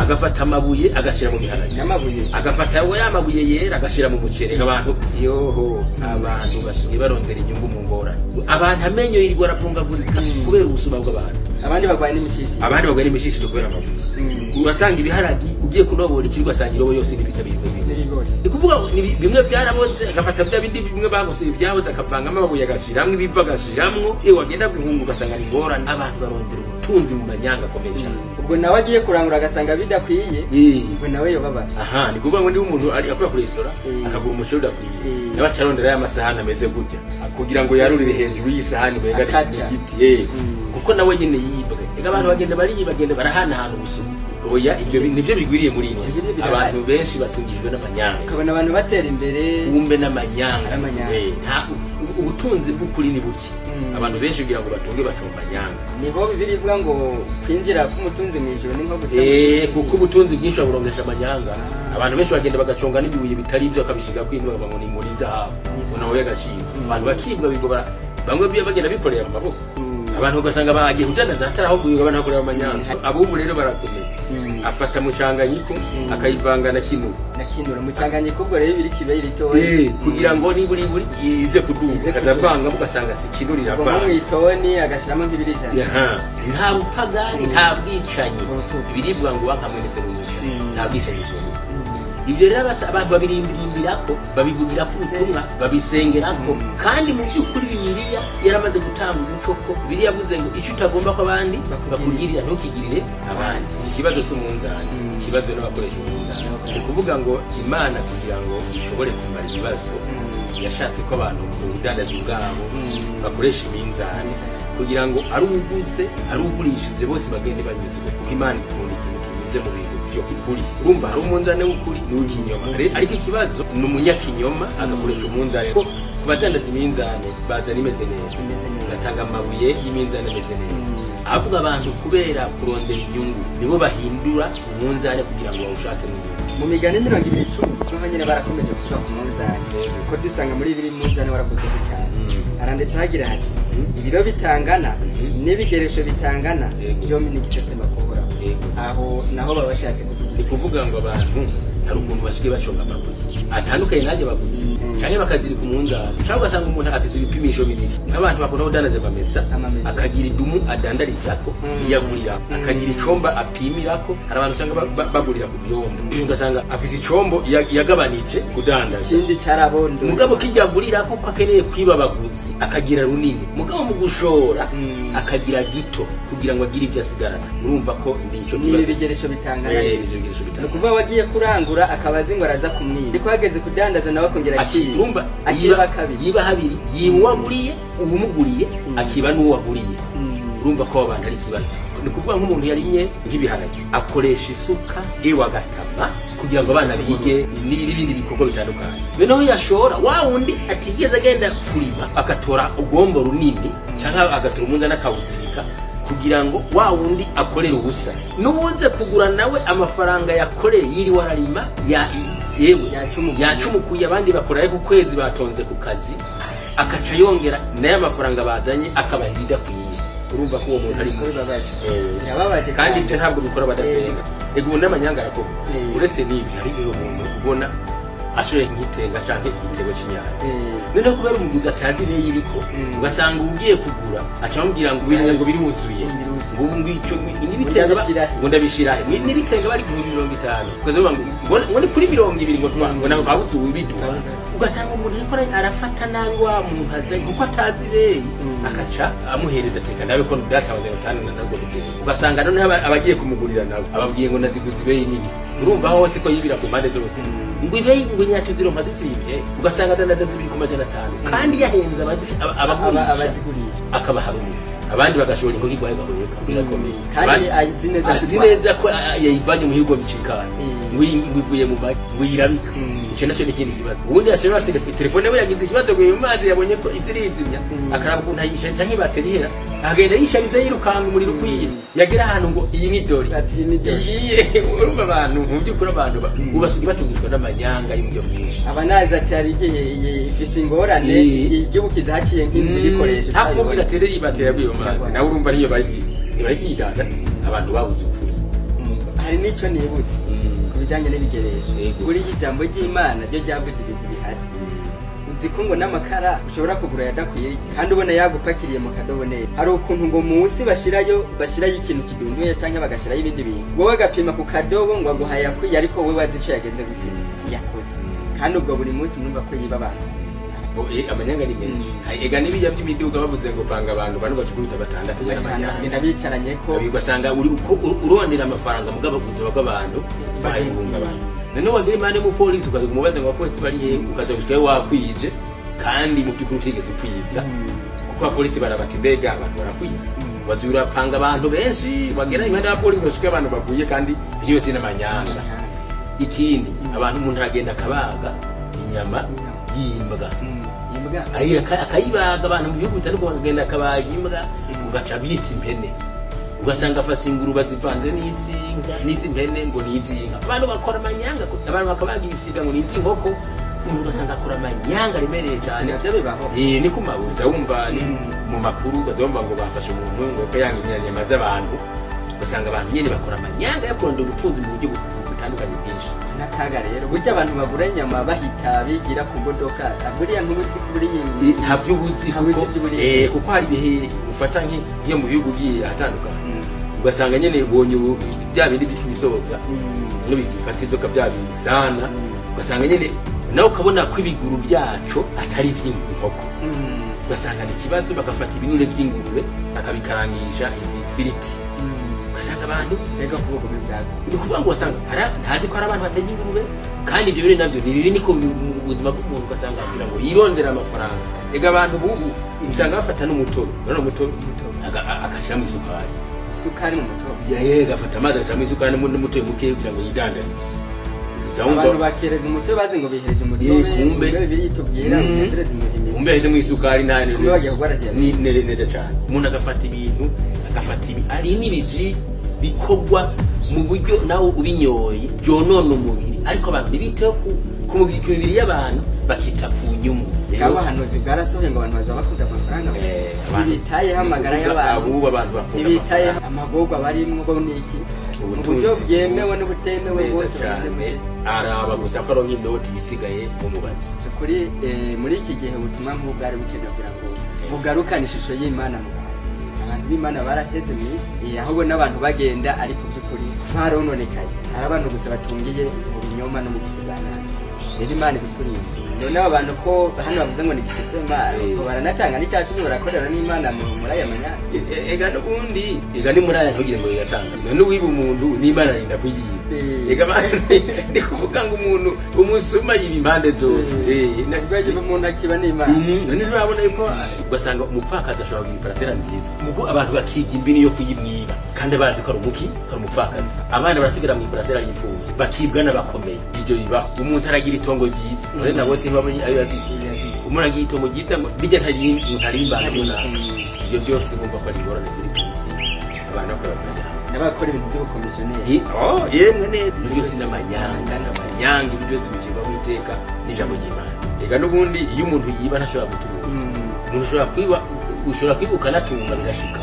agafata amabuye agashira mu biharage agafata ya mabuye yera agashira mu mucere abantu yoho abantu basuye barondera inyungu mu ngorane abantu amenyo yirirwa arapfungagurika kubera ubusuma bw'abantu abandi bagwaye n'imishishi kubera amabuye urasanga ibiharagi ugiye kunobora ikirwa asanga irobo yose n'ibikabirwa ni kuvuga bimwe byaraboze agafata bya bindi bimwe bagusuye byaboze akavangamo amabuye agashiramwe ibiva agashiramwo wagenda guhunga ugasanga ni ngorane abantu barondera ubutunzi mu manyanga akomeye cyane ubwo nawe agiye kurangura agasanga bidakwiye ubwo nawe yobabara aha ni kuvuga ngo ndi umuntu akora kuri resitora akagura umuceri udakwiye nawe acarondera ya masahani ameze gutya kugira ngo yarurire hejuru y'isahani mwenga n'igiti kuko nawe nyene yibwe abantu bagenda barahana ahantu busuma oya ibyo nivyo bigwiriye muri ino abantu benshi batungijwe n'amanyanga ukabona abantu batera imbere umbe n'amanyanga ubutunzi bw'ukuri ni buke abantu benshi kugira ngo batunge bacumba nyanga nibo bibiri ivuga ngo kwinjira k'umutunzi mu ijuru ni nko guca kuko ubutunzi bwinshi burongesha amanyanga abantu benshi bagenda bagaconga n'ibibuye bitari ibyo akabishiga kwintu bakavuga ngo ni muri zahabu nawe y'agaciro abantu bakibwa bigobara bamwe bagenda bikorera mu maboko abantu ugasanga bagiye kujanaza ataraho guyiga abantu bakorera amanyanga abumu rero barakomeye afata mucanganyiko akayivanga na kinura mucanganyiko ubwo rero biri kibe ritoye kugira ngo niburi ize kuduga kadavanga mugasanga sikinurira avanga mu itoni agashiramo nk'ibirijana nta bupagani nta bwicanyi biribwa ngo bakamwese n'umusha nta bwicanyi ibyo rero abantu babirimbirako babivugira ku butumwa babisengerako kandi mu by'ukuri Bibiliya yaramaze gutanga umuco ko Bibiliya yavuze ngo icyo utagomba ko abandi bakugirira ntukigirire abandi ikibazo cy'umunzani ikibazo n'abakoresha umunzani ni kuvuga ngo Imana kugira ngo ishobore kumara ibibazo yashatse ko abantu mu budandaji bwabo bakoresha iminzani kugira ngo ari ugutse ari ugurishije bose bagende banyuzwe kuko Imana ikunda ikintu kimeze mu bintu ukuri urumva hari umunzane w'ukuri n'uw'ikinyoma ariko ikibazo ni umunyakinyoma agakoresha umunzane ko kubadandaza iminzane bazana imeze neza ugatanga amabuye y'iminzane ameze neza ahubwo abantu kubera kurondera inyungu nibo bahindura umunzane kugira ngo bawushake mu migani 20 niho nyine barakomeje kuvuga ku munzane ko dusanga muri biri munzane waravuzeho cyane aranditse hagira hati ibiro bitangana n'ibigeresho bitangana byombi n'igisesema kuhora aho naho babashatse ni kuvuga ngo abantu hari umuntu bashige bashonga amabuye atandukanye naje baguzi cyane bakaziri ku munzane cyangwa ugasanga umuntu afite ibipimisho bibiri nk'abantu bakunda kudanaza amamesa akagira idumu adandarizako iyagurira akagira icomba apimirako hari abantu usanga bagurira ku byombo ugasanga afite icombo yagabanije kudandaza ikindi cyarabondo mugabo kijagurira ko akeneye kwiba abaguzi akagira runini mugabo mu gushora akagira gito kugira ngo agire ibyo asigarana urumva ko ndico n'ibigeresho bitangana no kuva wagiye kurangura akabazi ngo araza kumwiba ariko hageze kudandaza nawe akongera akiba kabiri yiba habiri yiba waguriye ubumuguriye akiba n'uwaguriye urumva ko abantu ari kibazo ni kuvuga nk'umuntu yarimye nk'ibiharage akoresha isuka agatama kugira ngo abana bige n'ibindi bikorwa bitandukanye beneho yashora wa wundi atigeze agenda kurima agatora ugombo runini cyangwa agatora umunzani akawuzirika kugira ngo wa wundi akorera ubusa n'ubuze kugura nawe amafaranga yakoreye yiri wararima yewe yacumukuye abandi bakoraye ku kwezi batonze ku kazi akaca yongera naye amafaranga bazanye akabahirida kwiye urumva ko uwo muntu ari yababaje kandi ibyo ntabwo bikora badasenga ego n'amanyanga arakora uretse n'ibi hari uwo muntu ubona ashoye nk'itenga canke igitego cy'inyanya noneho kubera umuguzi atazi ibe yiriko ugasanga ugiye kugura acamubwira ngo biruzuye ngo ngicyo n'ibitenga ngo ndabishira n'ibitenga bari 50 ukazoba ngo ni kuri 200 ngo twango nabo babutu bidu ugasanga umuntu yakora arafata nabi wa muntu azaye kuko atazi ibe akaca amuhereza teka nawe ko ndatabaze 5 nabwo ugasanga none abagiye kumugurira nawe ababwiye ngo naziguzi ibe nini urumva hose ko yibira ku mande zose ngo ibe nyatuziro mazitsivye ugasanga dandaza zibiri ku majana 5 kandi yahenze abaziguriye akaba harumwe abandi bagashora ingo kigwaye gahoyeka birakomeye kandi azi neza ko yayivanye mu higo bicikana ngwivuye mu baki ngwirabika icyo nacyo n'ikindi kibazo ubundi yashobora telefone we yagize ikibazo ngo mu mazi yabonye ko izirizimya akaraba ukuntu ayisha cyangwa ibateri hera agenda yishariza yirukanga umuriro ukwiye yagera ahantu ngo iyi midori iyiye urumva abantu mu by'ukuri abantu ubasugi batungishwa n'amanyanga y'ibyo byinshi abanaza cyari igihe ifise ingorane igihugu kizaciye nk'ibikoresho ntabwo mubwira tereri ibatera byo mazi nawe urumva niyo bayiganda abantu babuze ukuri hari n'icyo nibutse ku bijyanye n'ibigeresho buri ijambo ry'Imana ryo ryavuze ibintu bihari uzi ko ngo n'amakara ushobora kugura yadakwiye kandi ubona yagupakiriye mu kadobo neza hari ukuntu ngo munsi bashirayo ikintu kidunduye cyangwa bagashirayo ibindi bintu wowe agapima ku kadobo ngo aguhaye akwiye ariko wowe wazi ico yagenze gute yakoze kandi ubwo buri munsi mwumva ko yiba abantu amanyanga ni menshi ega n'ibijya by'imiduga bavuze ngo panga abantu bano bacukura batandatu n'amanyanga bicaranye ko ugasanga urondera amafaranga mugabo buzima bw'abantu bahunga abantu none wagira imane mu polisi ukaza kumubaza ngo abapolisi bari he ukaza gushikayo wakwije kandi mu by'ukuri utigeze kwiza kuko abapolisi barabati mbega abantu barakwiye bazura panga abantu benshi bagera impande y'abapolisi bashika abantu baguye kandi iyo si n'amanyanga ikindi abantu umuntu aragenda akabaga inyama y'imbwa akayibaga abantu mu gihugu bitandukanye bakagenda akabaga imbwa ugaca bita impene ugasanga afashe ingurube zivanze n'izi mpene ngo n'izinka abantu bakora amanyanga abantu bakabaga ibisiga ngo n'izinkoko umuntu ugasanga akora amanyanga remereye cyane nabyo bibaho ni ku mabuza wumva mu makuru ugazomba ngo bafashe umuntu ngo ko yanga inyama z'abantu ugasanga abantu nyine bakora amanyanga yo kurondera ubutunzi mu buryo butandukanye bwinshi n'akaga rero burya abantu bagura inyama bahita bigira ku modoka buriya ntubuzi kuri iyi nta by'ubuzi kuko hari ibihe ufata nk'iyo mu bihugu bigiye ahatandukanye ugasanga nyine ubonye bya bindi by'ibisoza bifata inzoka bya bizana ugasanga nyine nawe ukabona ko ibiguru byacu atari iby'inkoko ugasanga ni ikibazo bagafata ibinure by'ingurube bakabikarangisha izi firiti ugasanga abantu mbega ku bwoko bw'ibyago ni ukuvuga ngo wasanga ntazi ko hari abantu batajya ingurube kandi ibyo bintu nabyo ni bibi niko mu buzima bw'umuntu ugasanga kugira ngo yirondere amafaranga ega abantu bubu usanga bafata n'umutobe none umutobe agashyiramo isukari mu mutobe gafata amazi agashyiramo isukari n'umutobe mukeya kugira ngo yidandarize abantu bakereza umutobe bazi ngo bihereje umutobe kumbe biritubwira unesereza imihimiro kumbe aheze mu isukari neza cyane umuntu agafata ibintu ari n'ibiji bikorwa mu buryo nawe ubinyoye byonona umubiri ariko abantu ntibiteho ku mibiri y'abantu bakita ku nyumu abo bahanuzi bwarasohoye ngo abantu bazaba bakunda amafaranga ntibitayeho amagara y'abantu ntibitayeho amagorwa barimwo bo n'iki mu buryo bwemewe n'ubutemewe bwose araba gusa ko aronka inoti bisigaye mu mubazi kuri muri iki gihe ubutumwa nk'ubwari bukenewe kugira ngo bugarukane ishusho y'Imana mu abantu b'Imana baraheze mu isi ahubwo n'abantu bagenda ariko by'ukuri barononekaye hari abantu gusa batungiye mu binyoma no mu kizigana rero Imana ibiturinze none abantu ko hano bavuze ngo ni gisesema baranatanga n'icyacu barakorera n'Imana muri aya manyanga ega n'ubundi ega ni muri aya ntugire ngo yatanga none wiba umuntu n'Imana rinda kuyiba ega ni kuvuga ngo umuntu umusuma yiba impande zose nagwaje umuntu akiba n'Imana none urabona yuko ugasanga umupfakazi ashobora kugira parasera nziza mugo abantu bakiga imbini yo kuyimwiba kandi bazi ko ari umuki ari umupfakazi abana barasigara mu parasera y'imfubyi bakibwa n'abakomeye ibyo bibaho umuntu aragira itongo ryiza none nabo ntibamenye ayo yazize umuntu agira itongo ryiza bijya ntarimbana ibyo byose bumva ko ari ingorane ziri ku isi abantu bakora n'abakora ibintu by'ubukomisiyoneri yemwe neza ibyo byose n'amanyanga ibyo byose bishyirwa mu iteka n'ijambo ry'Imana ega n'ubundi iyo umuntu yiba ntashobora gutunga umuntu ushobora kwiba ukanatunga bigashika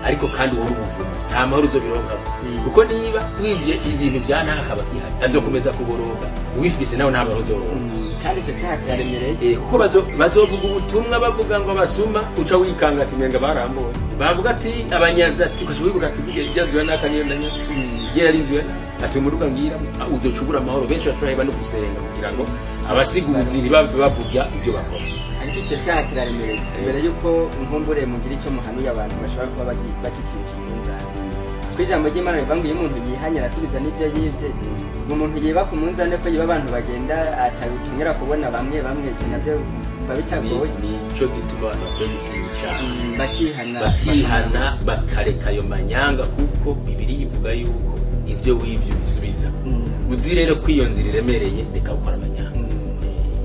ariko kandi wowe ubuvumo nta mahoro uzobironkaho kuko niba wibye ibintu bya ntaha akaba gihari azokomeza kuboroga uwifise nawe nta mahoro uzoronka kandi icyo cyaha kiraremereye kuko bazovuga ubutumwa bavuga ngo abasuma uca wikanga ati mwenga barambuwe bavuga ati abanyaza tukashobora wibuka ati byazwiwe n'akanyendanya yararinzwe ati umuruga ngira uzocubura amahoro benshi baturaheba no gusenga kugira ngo abasiguzi ntibave bavuga ibyo bakora ariko icyo cyaha kiraremereye mbere y'uko nkumbure mugira icyo muhanuye abantu bashobora kuba bakikirije umunzani ku ijambo ry'Imana rivuga ngo iyo umuntu yihanye arasubiza n'ibyo yibye umuntu yiba ku munzani ko yiba abantu bagenda atabitumira kubona bamwe ibyo nabyo biba bitagoye nico gituma bitinya bakihana bakareka ayo manyanga kuko Bibiliya ivuga yuko ibyo wibye bisubiza uzi rero ko iyo nzira iremereye reka gukora amanyanga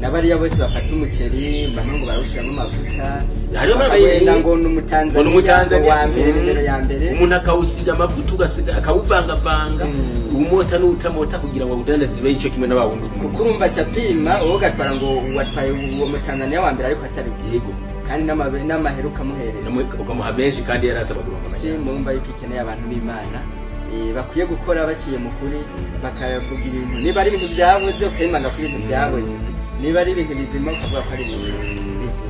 n'abariya bose bafata umuceri bamwe ngo barawushyiramo amavuta hariho bakagenda ngo ni umutanzaniya wa mbere nimero ya mbere umuntu akawusiga amavuta ugasiga akawuvangavanga umota n'utamota kugira ngo udandaze ibe icyo kimwe n'abawundi kuko urumva capima wowe ugatwara ngo watwaye uwo mutanzaniya wa mbere ariko atari yego kandi n'amahera ukamuhereza ukamuha menshi kandi yarasaba kuronka amahera murumva yuko ikeneye abantu b'Imana bakwiye gukora baciye mu kuri bakavuga ibintu niba ari ibintu byabuze ukemanga ko ibintu byabuze niba ari ibintu bizima ukavuga ko ari ibintu bizima